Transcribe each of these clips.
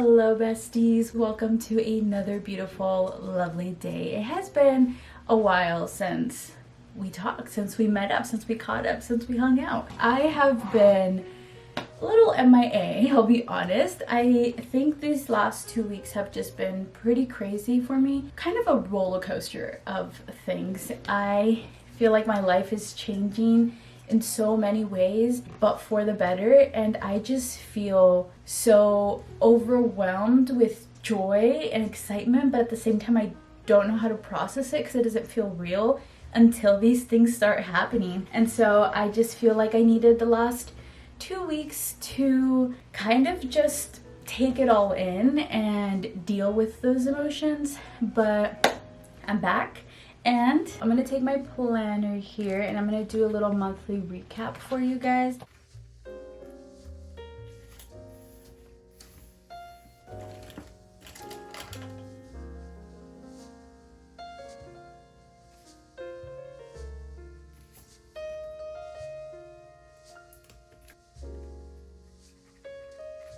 Hello besties, welcome to another beautiful, lovely day. It has been a while since we talked, since we met up, since we caught up, since we hung out. I have been a little MIA, I'll be honest. I think these last 2 weeks have just been pretty crazy for me. Kind of a roller coaster of things. I feel like my life is changing in so many ways, but for the better, and I just feel so overwhelmed with joy and excitement, but at the same time I don't know how to process it because it doesn't feel real until these things start happening. And so I just feel like I needed the last 2 weeks to kind of just take it all in and deal with those emotions, but I'm back. And I'm gonna take my planner here and I'm gonna do a little monthly recap for you guys.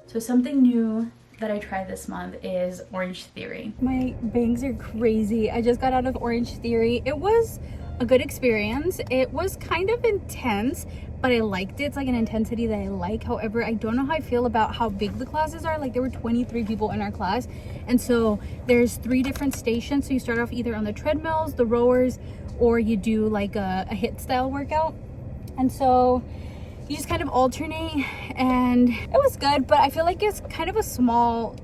So something new that I tried this month is Orange Theory. My bangs are crazy. I just got out of Orange Theory. It was a good experience. It was kind of intense, but I liked it. It's like an intensity that I like. However, I don't know how I feel about how big the classes are. Like there were 23 people in our class. And so there's 3 different stations. So you start off either on the treadmills, the rowers, or you do like a HIIT style workout. And so you just kind of alternate, and it was good, but I feel like it's kind of a small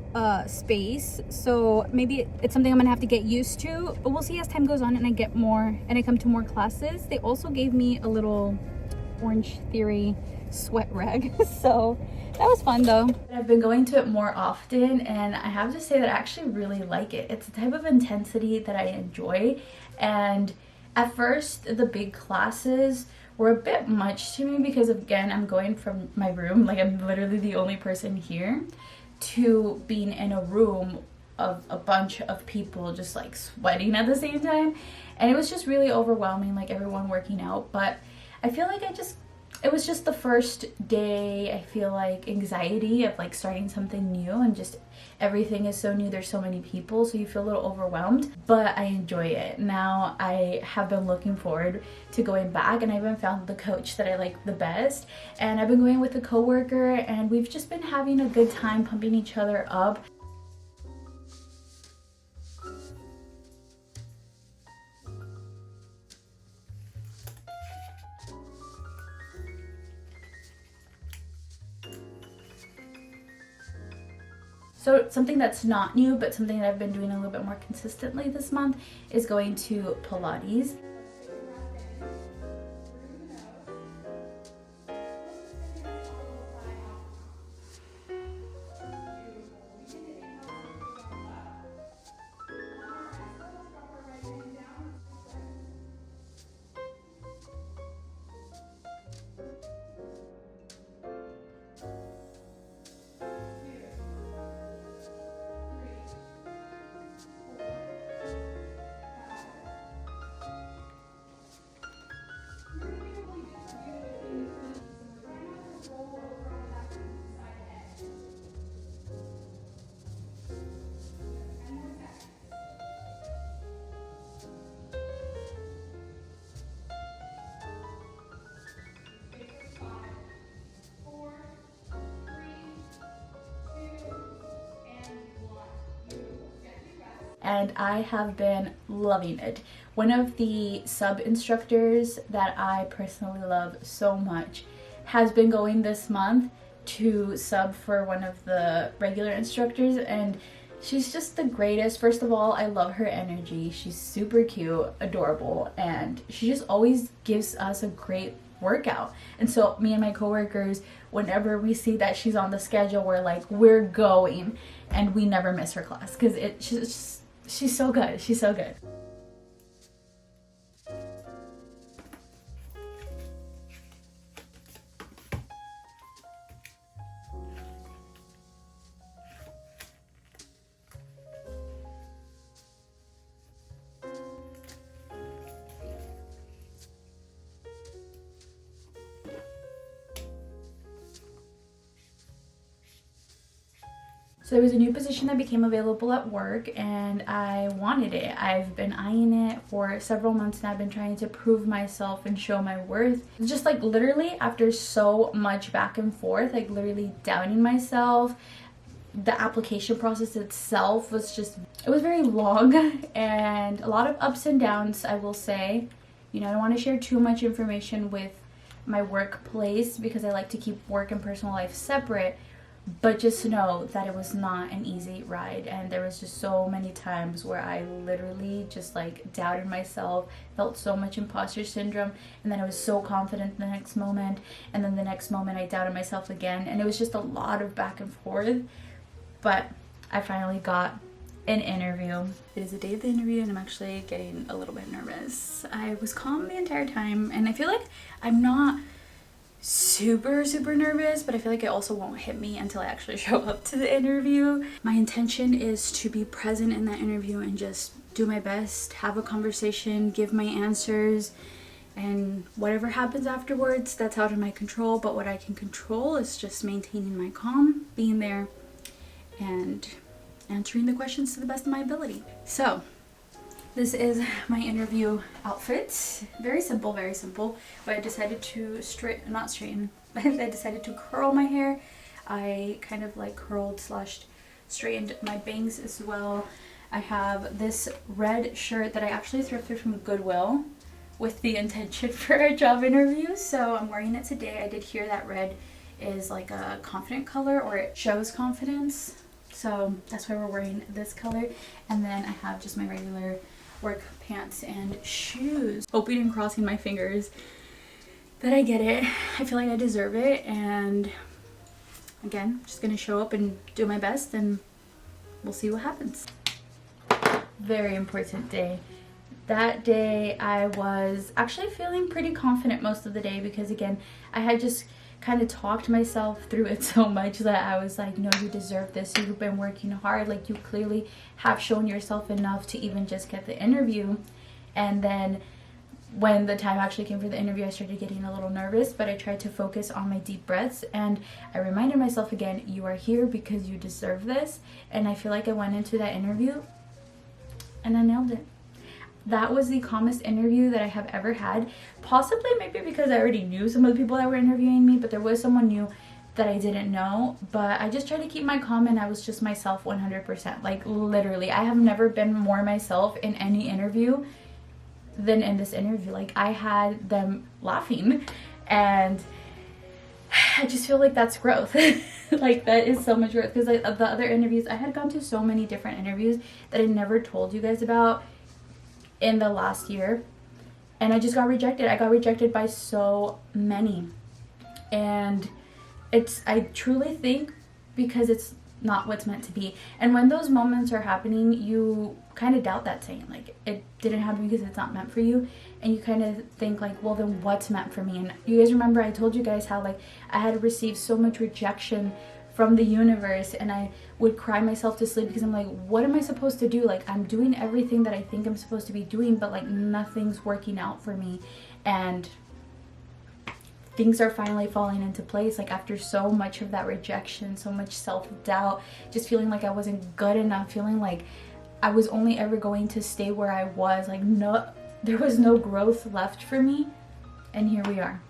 space, so maybe it's something I'm gonna have to get used to, but we'll see as time goes on and I get more and I come to more classes. They also gave me a little Orange Theory sweat rag so that was fun though. I've been going to it more often and I have to say that I actually really like it. It's a type of intensity that I enjoy, and at first the big classes were a bit much to me because again, I'm going from my room, like I'm literally the only person here, to being in a room of a bunch of people just like sweating at the same time, and it was just really overwhelming, like everyone working out. But I feel like it was just the first day. I feel like anxiety of like starting something new, and just everything is so new, there's so many people, so you feel a little overwhelmed, but I enjoy it. Now I have been looking forward to going back, and I even found the coach that I like the best, and I've been going with a coworker, and we've just been having a good time pumping each other up. So something that's not new, but something that I've been doing a little bit more consistently this month is going to Pilates. And I have been loving it. One of the sub instructors that I personally love so much has been going this month to sub for one of the regular instructors, and she's just the greatest. First of all, I love her energy. She's super cute, adorable, and she just always gives us a great workout. And so me and my coworkers, whenever we see that she's on the schedule, we're like, we're going, and we never miss her class because she's so good. She's so good. So there was a new position that became available at work and I wanted it. I've been eyeing it for several months now. I've been trying to prove myself and show my worth. Just like literally after so much back and forth, like literally doubting myself, the application process itself was just, it was very long and a lot of ups and downs, I will say. You know, I don't want to share too much information with my workplace because I like to keep work and personal life separate. But just know that it was not an easy ride, and there was just so many times where I literally just like doubted myself, felt so much imposter syndrome, and then I was so confident in the next moment, and then the next moment I doubted myself again, and it was just a lot of back and forth. But I finally got an interview. It is the day of the interview and I'm actually getting a little bit nervous. I was calm the entire time and I feel like I'm not super nervous, but I feel like it also won't hit me until I actually show up to the interview. My intention is to be present in that interview and just do my best, have a conversation, give my answers, and whatever happens afterwards, that's out of my control. But what I can control is just maintaining my calm, being there, and answering the questions to the best of my ability. So this is my interview outfit. Very simple, but I decided to I decided to curl my hair. I kind of like curled / straightened my bangs as well. I have this red shirt that I actually thrifted from Goodwill with the intention for a job interview, so I'm wearing it today. I did hear that red is like a confident color, or it shows confidence, so that's why we're wearing this color. And then I have just my regular work pants and shoes. Hoping and crossing my fingers that I get it. I feel like I deserve it, and again, just gonna show up and do my best and we'll see what happens. Very important day. That day I was actually feeling pretty confident most of the day because again, I had just kind of talked myself through it so much that I was like, no, you deserve this, you've been working hard, like you clearly have shown yourself enough to even just get the interview. And then when the time actually came for the interview, I started getting a little nervous, but I tried to focus on my deep breaths and I reminded myself again, you are here because you deserve this. And I feel like I went into that interview and I nailed it. That was the calmest interview that I have ever had. Possibly maybe because I already knew some of the people that were interviewing me, but there was someone new that I didn't know. But I just tried to keep my calm and I was just myself 100%. Like literally, I have never been more myself in any interview than in this interview. Like I had them laughing and I just feel like that's growth. Like that is so much growth because like, of the other interviews, I had gone to so many different interviews that I never told you guys about in the last year, and I just got rejected. I got rejected by so many, and I truly think because it's not what's meant to be. And when those moments are happening, you kind of doubt that saying, like it didn't happen because it's not meant for you, and you kind of think like, well then what's meant for me? And you guys remember I told you guys how like I had received so much rejection from the universe and I would cry myself to sleep because I'm like, what am I supposed to do? Like I'm doing everything that I think I'm supposed to be doing, but like nothing's working out for me. And things are finally falling into place, like after so much of that rejection, so much self-doubt, just feeling like I wasn't good enough, feeling like I was only ever going to stay where I was, like no, there was no growth left for me, and here we are.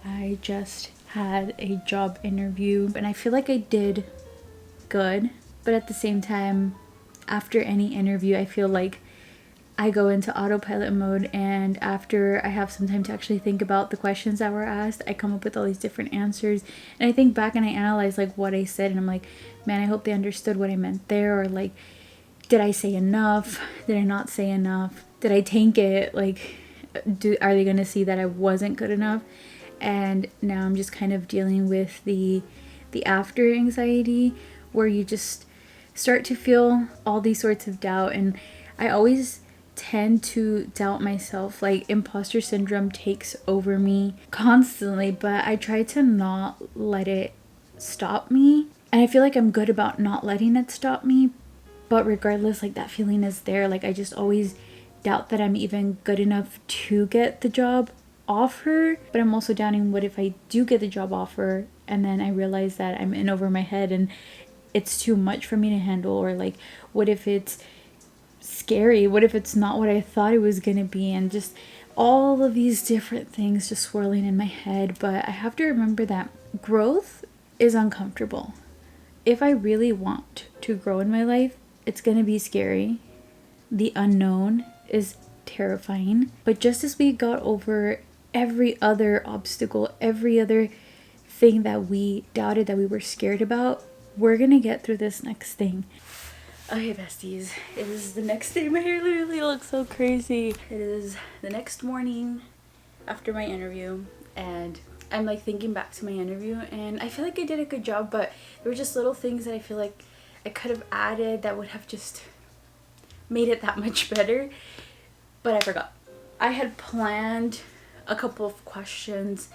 I just had a job interview and I feel like I did good, but at the same time, after any interview, I feel like I go into autopilot mode, and after I have some time to actually think about the questions that were asked, I come up with all these different answers, and I think back and I analyze like what I said, and I'm like, man, I hope they understood what I meant there, or like, did I say enough? Did I not say enough? Did I tank it? Like, are they gonna see that I wasn't good enough? And now I'm just kind of dealing with the after anxiety, where you just start to feel all these sorts of doubt. And I always tend to doubt myself, like imposter syndrome takes over me constantly, but I try to not let it stop me. And I feel like I'm good about not letting it stop me, but regardless, like that feeling is there. Like I just always doubt that I'm even good enough to get the job offer, but I'm also doubting what if I do get the job offer and then I realize that I'm in over my head and it's too much for me to handle, or like what if it's scary, what if it's not what I thought it was gonna be, and just all of these different things just swirling in my head. But I have to remember that growth is uncomfortable. If I really want to grow in my life, it's gonna be scary. The unknown is terrifying. But just as we got over every other obstacle, every other thing that we doubted, that we were scared about, we're gonna get through this next thing. Okay, besties, it is the next day. My hair literally looks so crazy. It is the next morning after my interview, and I'm like thinking back to my interview, and I feel like I did a good job, but there were just little things that I feel like I could have added that would have just made it that much better, but I forgot. I had planned a couple of questions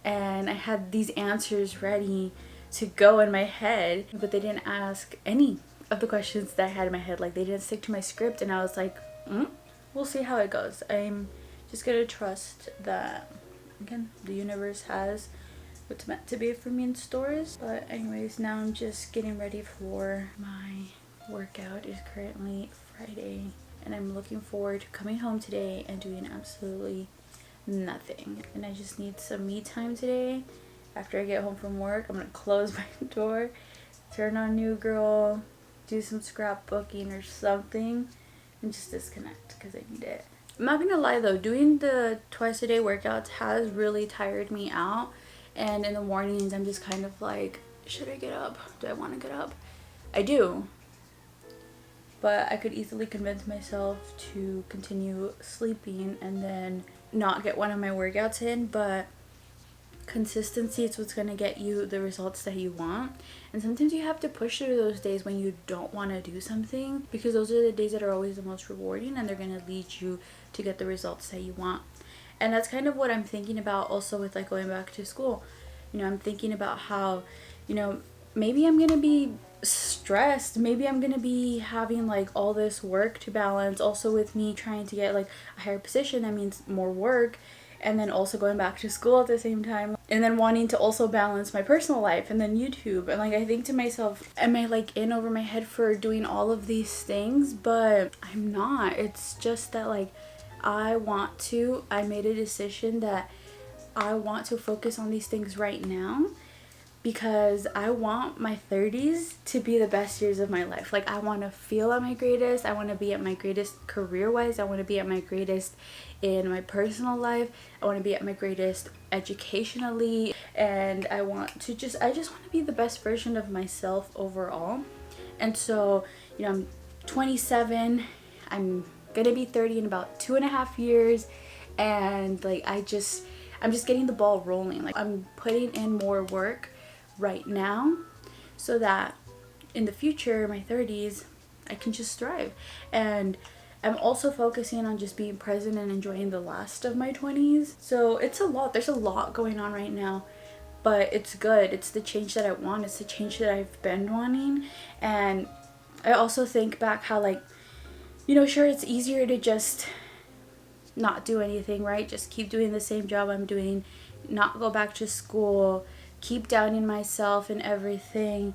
and I had these answers ready to go in my head, but they didn't ask any of the questions that I had in my head. Like, they didn't stick to my script, and I was like, we'll see how it goes. I'm just gonna trust that, again, the universe has what's meant to be for me in stores. But anyways, now I'm just getting ready for my workout. It's currently Friday, and I'm looking forward to coming home today and doing absolutely nothing. And I just need some me time today. After I get home from work, I'm gonna close my door, turn on New Girl, do some scrapbooking or something, and just disconnect because I need it. I'm not gonna lie though, doing the twice a day workouts has really tired me out, and in the mornings I'm just kind of like, should I get up? Do I want to get up? I do, but I could easily convince myself to continue sleeping and then not get one of my workouts in. But consistency is what's going to get you the results that you want, and sometimes you have to push through those days when you don't want to do something, because those are the days that are always the most rewarding, and they're going to lead you to get the results that you want. And that's kind of what I'm thinking about also with like going back to school. You know, I'm thinking about how, you know, maybe I'm going to be stressed, maybe I'm going to be having like all this work to balance, also with me trying to get like a higher position. That means more work, and then also going back to school at the same time, and then wanting to also balance my personal life and then YouTube. And like, I think to myself, am I like in over my head for doing all of these things? But I'm not. It's just that like I made a decision that I want to focus on these things right now, because I want my 30s to be the best years of my life. Like, I want to feel at my greatest. I want to be at my greatest career-wise. I want to be at my greatest in my personal life. I want to be at my greatest educationally. And I just want to be the best version of myself overall. And so, you know, I'm 27. I'm going to be 30 in about 2.5 years. And like, I'm just getting the ball rolling. Like, I'm putting in more work right now so that in the future, my 30s, I can just thrive. And I'm also focusing on just being present and enjoying the last of my 20s. So it's a lot. There's a lot going on right now, but it's good. It's the change that I want. It's the change that I've been wanting. And I also think back how, like, you know, sure, it's easier to just not do anything, right? Just keep doing the same job I'm doing, not go back to school, keep doubting myself and everything,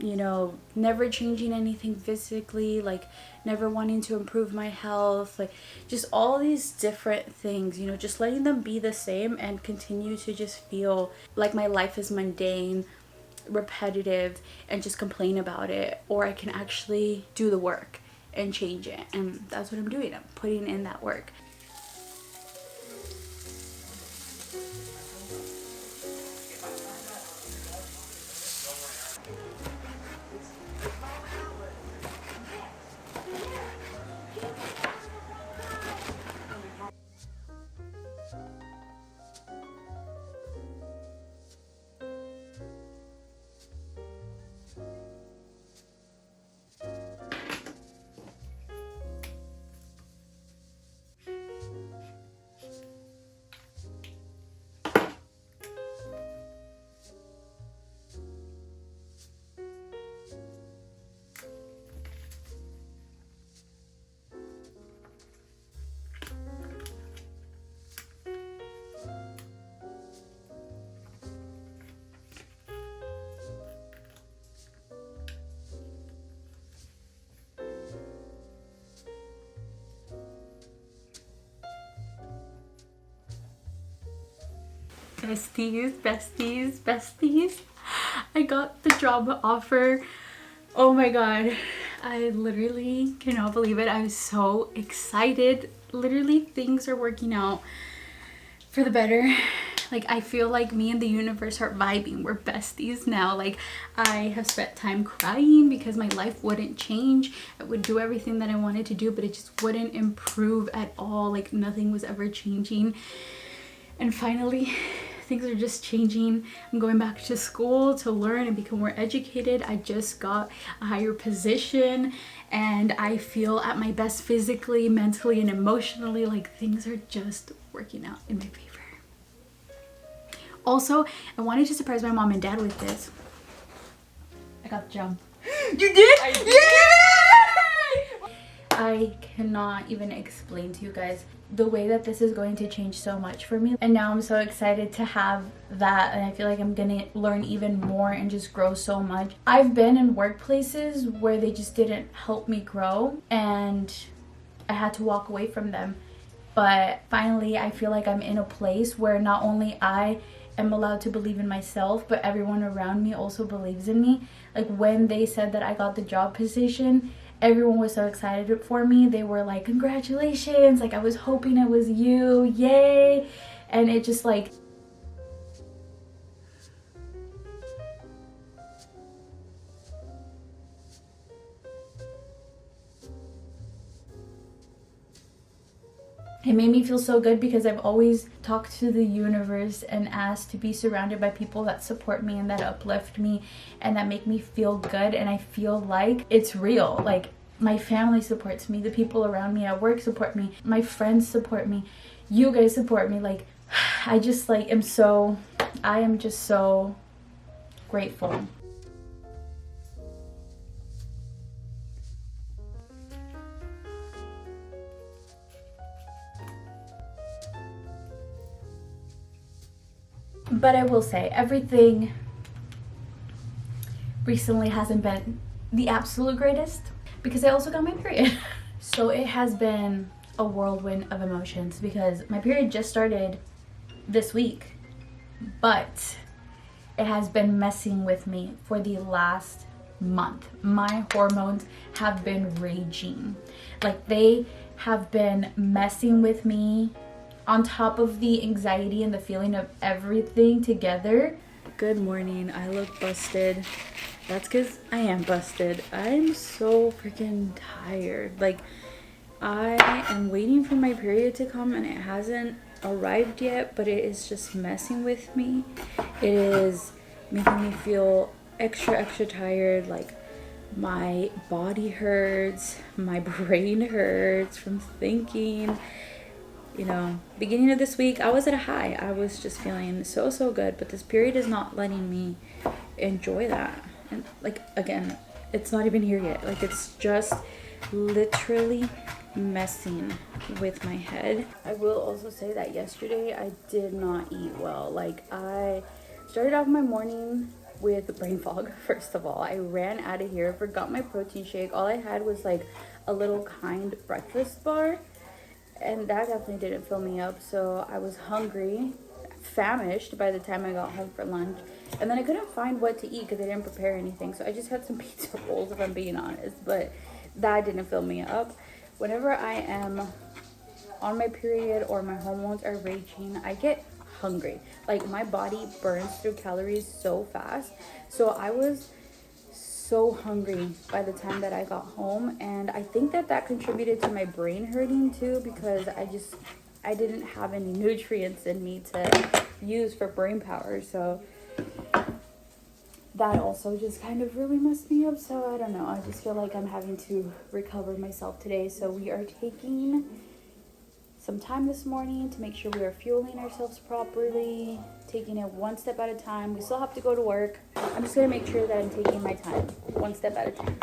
you know, never changing anything physically, like never wanting to improve my health, like just all these different things, you know, just letting them be the same and continue to just feel like my life is mundane, repetitive, and just complain about it. Or I can actually do the work and change it, and that's what I'm doing. I'm putting in that work. Besties, besties, besties. I got the job offer. Oh my god. I literally cannot believe it. I'm so excited. Literally, things are working out for the better. Like, I feel like me and the universe are vibing. We're besties now. Like, I have spent time crying because my life wouldn't change. I would do everything that I wanted to do, but it just wouldn't improve at all. Like, nothing was ever changing. And finally, things are just changing. I'm going back to school to learn and become more educated. I just got a higher position and I feel at my best physically, mentally, and emotionally. Like, things are just working out in my favor. Also, I wanted to surprise my mom and dad with this. I got the job. You did? I did. Yay! I cannot even explain to you guys the way that this is going to change so much for me. And now I'm so excited to have that, and I feel like I'm gonna learn even more and just grow so much. I've been in workplaces where they just didn't help me grow and I had to walk away from them. But finally, I feel like I'm in a place where not only I am allowed to believe in myself, but everyone around me also believes in me. Like, when they said that I got the job position, everyone was so excited for me. They were like, congratulations, like I was hoping it was you, yay. And it just like, it made me feel so good because I've always talked to the universe and asked to be surrounded by people that support me and that uplift me and that make me feel good. And I feel like it's real. Like, my family supports me, the people around me at work support me, my friends support me, you guys support me. Like, I just like I am just so grateful. But I will say, everything recently hasn't been the absolute greatest because I also got my period. So it has been a whirlwind of emotions because my period just started this week, but it has been messing with me for the last month. My hormones have been raging. Like, they have been messing with me on top of the anxiety and the feeling of everything together. Good morning. I look busted. That's because I am busted. I'm so freaking tired. Like, I am waiting for my period to come and it hasn't arrived yet, but it is just messing with me. It is making me feel extra tired. Like, my body hurts, my brain hurts from thinking. You know, beginning of this week, I was at a high. I was just feeling so good, but this period is not letting me enjoy that. And like, again, it's not even here yet. Like, it's just literally messing with my head. I will also say that yesterday I did not eat well. Like, I started off my morning with brain fog. First of all, I ran out of here, forgot my protein shake. All I had was like a little Kind breakfast bar, and that definitely didn't fill me up. So I was hungry, famished by the time I got home for lunch, and then I couldn't find what to eat because I didn't prepare anything. So I just had some pizza rolls, if I'm being honest, but that didn't fill me up. Whenever I am on my period or my hormones are raging, I get hungry. Like, my body burns through calories so fast. So I was so hungry by the time that I got home, and I think that contributed to my brain hurting too, because I didn't have any nutrients in me to use for brain power. So that also just kind of really messed me up. So I don't know, I just feel like I'm having to recover myself today. So we are taking some time this morning to make sure we are fueling ourselves properly, taking it one step at a time. We still have to go to work. I'm just gonna make sure that I'm taking my time one step at a time.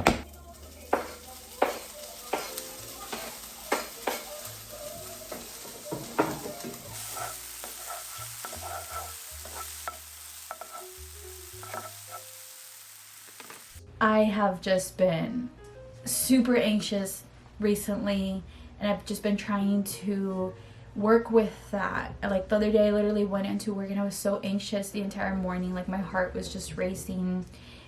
I have just been super anxious recently, and I've just been trying to work with that. Like the other day I literally went into work and I was so anxious the entire morning. Like my heart was just racing.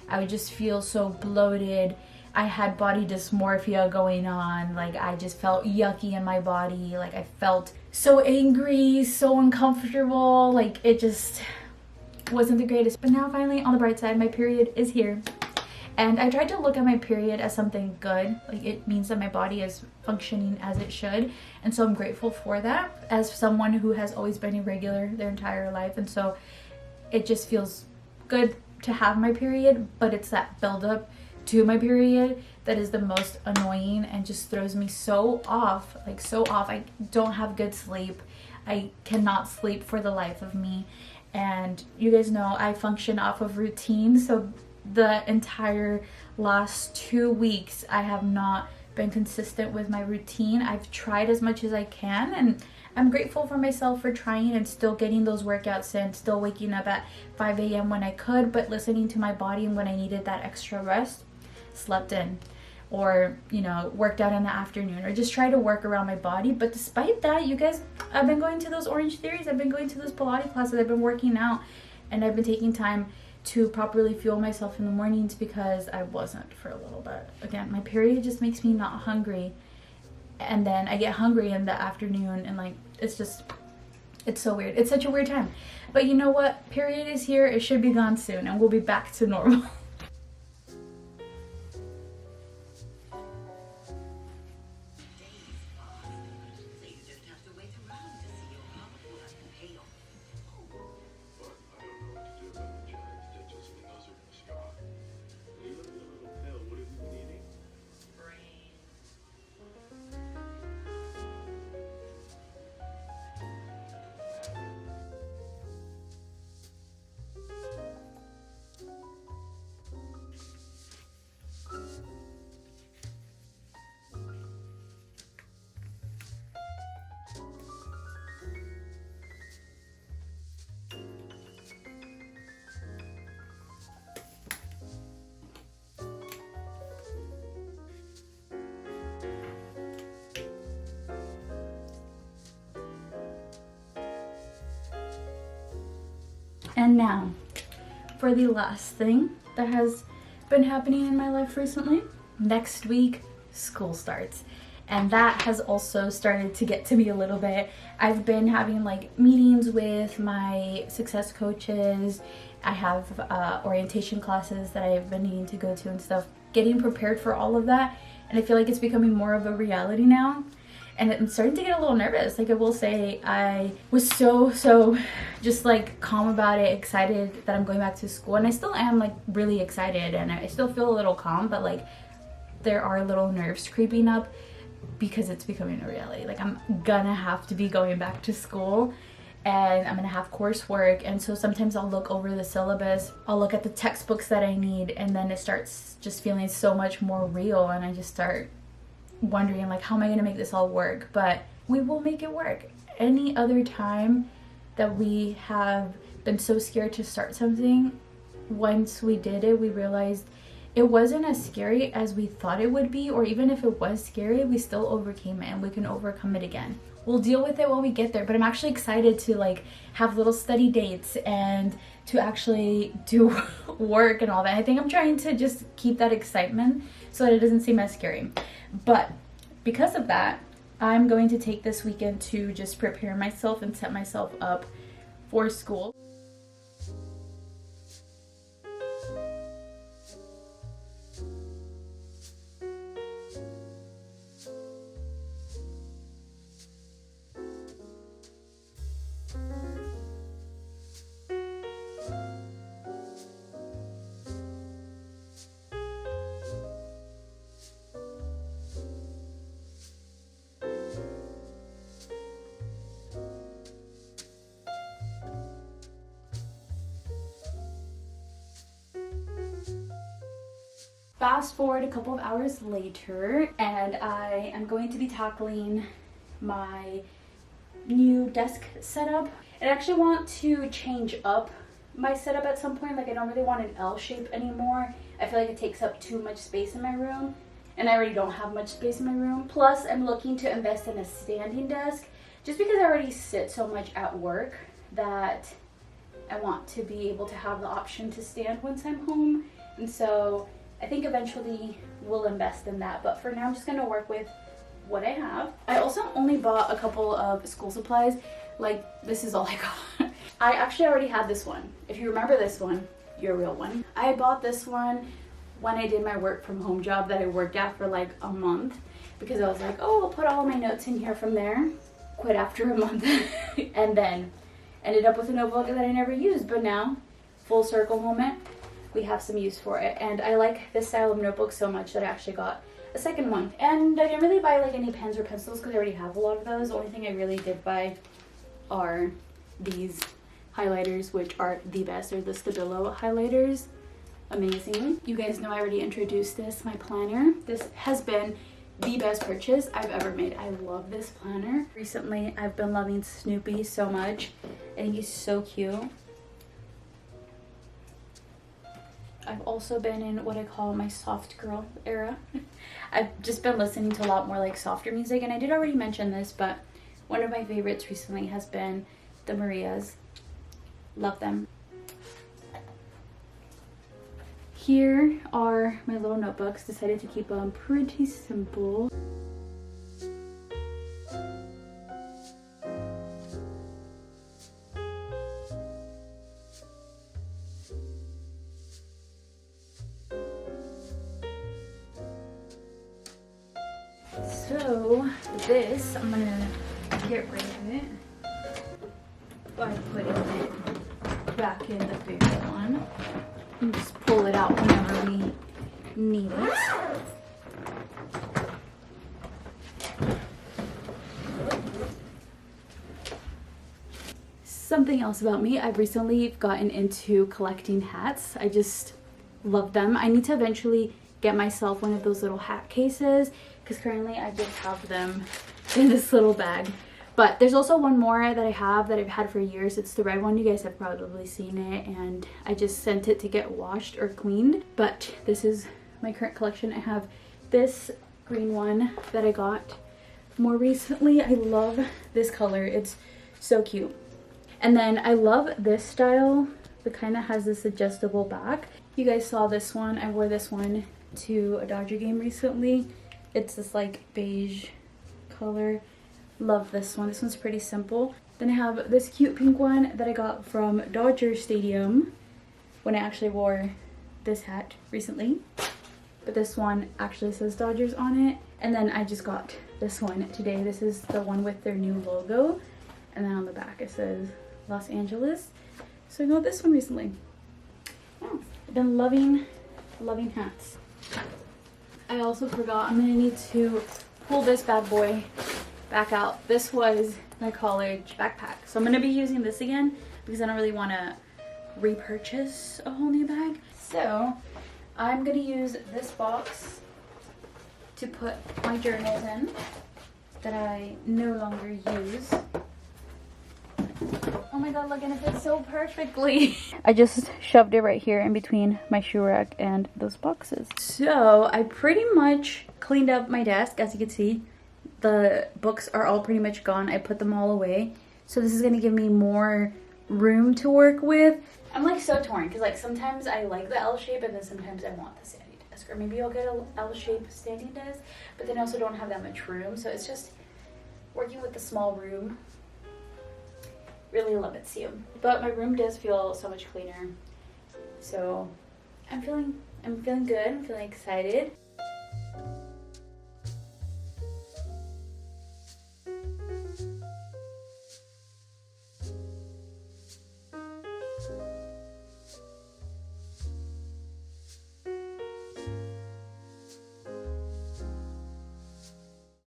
I would just feel so bloated. I had body dysmorphia going on. Like I just felt yucky in my body. Like I felt so angry, so uncomfortable. Like it just wasn't the greatest. But now finally, on the bright side, my period is here. And I tried to look at my period as something good. Like it means that my body is functioning as it should. And so I'm grateful for that as someone who has always been irregular their entire life. And so it just feels good to have my period, but it's that buildup to my period that is the most annoying and just throws me so off, like so off. I don't have good sleep. I cannot sleep for the life of me. And you guys know I function off of routine, so the entire last 2 weeks I have not been consistent with my routine. I've tried as much as I can, and I'm grateful for myself for trying and still getting those workouts in, still waking up at 5 a.m. when I could, but listening to my body, and when I needed that extra rest, slept in, or worked out in the afternoon, or just try to work around my body. But despite that, you guys, I've been going to those Orange Theories, I've been going to those Pilates classes, I've been working out, and I've been taking time to properly fuel myself in the mornings because I wasn't for a little bit. Again, my period just makes me not hungry, and then I get hungry in the afternoon, and like it's so weird. It's such a weird time. But you know what? Period is here. It should be gone soon, and we'll be back to normal. And now, for the last thing that has been happening in my life recently. Next week, school starts. And that has also started to get to me a little bit. I've been having like meetings with my success coaches. I have orientation classes that I've been needing to go to and stuff. Getting prepared for all of that. And I feel like it's becoming more of a reality now. And I'm starting to get a little nervous. Like I will say, I was so just like calm about it, excited that I'm going back to school. And I still am like really excited, and I still feel a little calm, but like there are little nerves creeping up because it's becoming a reality. Like I'm gonna have to be going back to school, and I'm gonna have coursework. And so sometimes I'll look over the syllabus, I'll look at the textbooks that I need, and then it starts just feeling so much more real, and I just start wondering like, how am I gonna make this all work? But we will make it work. Any other time that we have been so scared to start something, once we did it, we realized it wasn't as scary as we thought it would be, or even if it was scary, we still overcame it, and we can overcome it again. We'll deal with it when we get there, but I'm actually excited to like have little study dates and to actually do work and all that. I think I'm trying to just keep that excitement so that it doesn't seem as scary. But because of that, I'm going to take this weekend to just prepare myself and set myself up for school. Fast forward a couple of hours later, and I am going to be tackling my new desk setup. I actually want to change up my setup at some point. Like I don't really want an L shape anymore. I feel like it takes up too much space in my room, and I already don't have much space in my room. Plus, I'm looking to invest in a standing desk just because I already sit so much at work that I want to be able to have the option to stand once I'm home. And so I think eventually we'll invest in that, but for now I'm just gonna work with what I have. I also only bought a couple of school supplies. Like, this is all I got. I actually already had this one. If you remember this one, your real one. I bought this one when I did my work from home job that I worked at for like a month, because I was like, oh, I'll put all my notes in here from there. Quit after a month and then ended up with a notebook that I never used, but now, full circle moment, we have some use for it. And I like this style of notebook so much that I actually got a second one. And I didn't really buy like any pens or pencils because I already have a lot of those. The only thing I really did buy are these highlighters, which are the best. They're the Stabilo highlighters. Amazing. You guys know I already introduced this, my planner. This has been the best purchase I've ever made. I love this planner. Recently, I've been loving Snoopy so much. I think he's so cute. I've also been in what I call my soft girl era. I've just been listening to a lot more like softer music, and I did already mention this, but one of my favorites recently has been the Marias. Love them. Here are my little notebooks. Decided to keep them pretty simple. So this, I'm gonna get rid of it by putting it back in the bigger one. And just pull it out whenever we need it. Something else about me, I've recently gotten into collecting hats. I just love them. I need to eventually get myself one of those little hat cases, because currently I just have them in this little bag. But there's also one more that I have that I've had for years. It's the red one. You guys have probably seen it, and I just sent it to get washed or cleaned. But this is my current collection. I have this green one that I got more recently. I love this color. It's so cute. And then I love this style, the kind that has this adjustable back. You guys saw this one. I wore this one to a Dodger game recently. It's this like beige color. Love this one. This one's pretty simple. Then I have this cute pink one that I got from Dodger Stadium when I actually wore this hat recently. But this one actually says Dodgers on it. And then I just got this one today. This is the one with their new logo. And then on the back it says Los Angeles. So I got this one recently. Oh, I've been loving hats. I also forgot, I'm gonna need to pull this bad boy back out. This was my college backpack, so I'm gonna be using this again because I don't really want to repurchase a whole new bag. So I'm gonna use this box to put my journals in that I no longer use. Oh my god, look, and it fits so perfectly. I just shoved it right here in between my shoe rack and those boxes. So I pretty much cleaned up my desk. As you can see, the books are all pretty much gone. I put them all away. So this is gonna give me more room to work with. I'm like so torn because like sometimes I like the L shape and then sometimes I want the standing desk. Or maybe I'll get a L shape standing desk, but then I also don't have that much room. So it's just working with the small room really limits you. But my room does feel so much cleaner. So I'm feeling good, I'm feeling excited.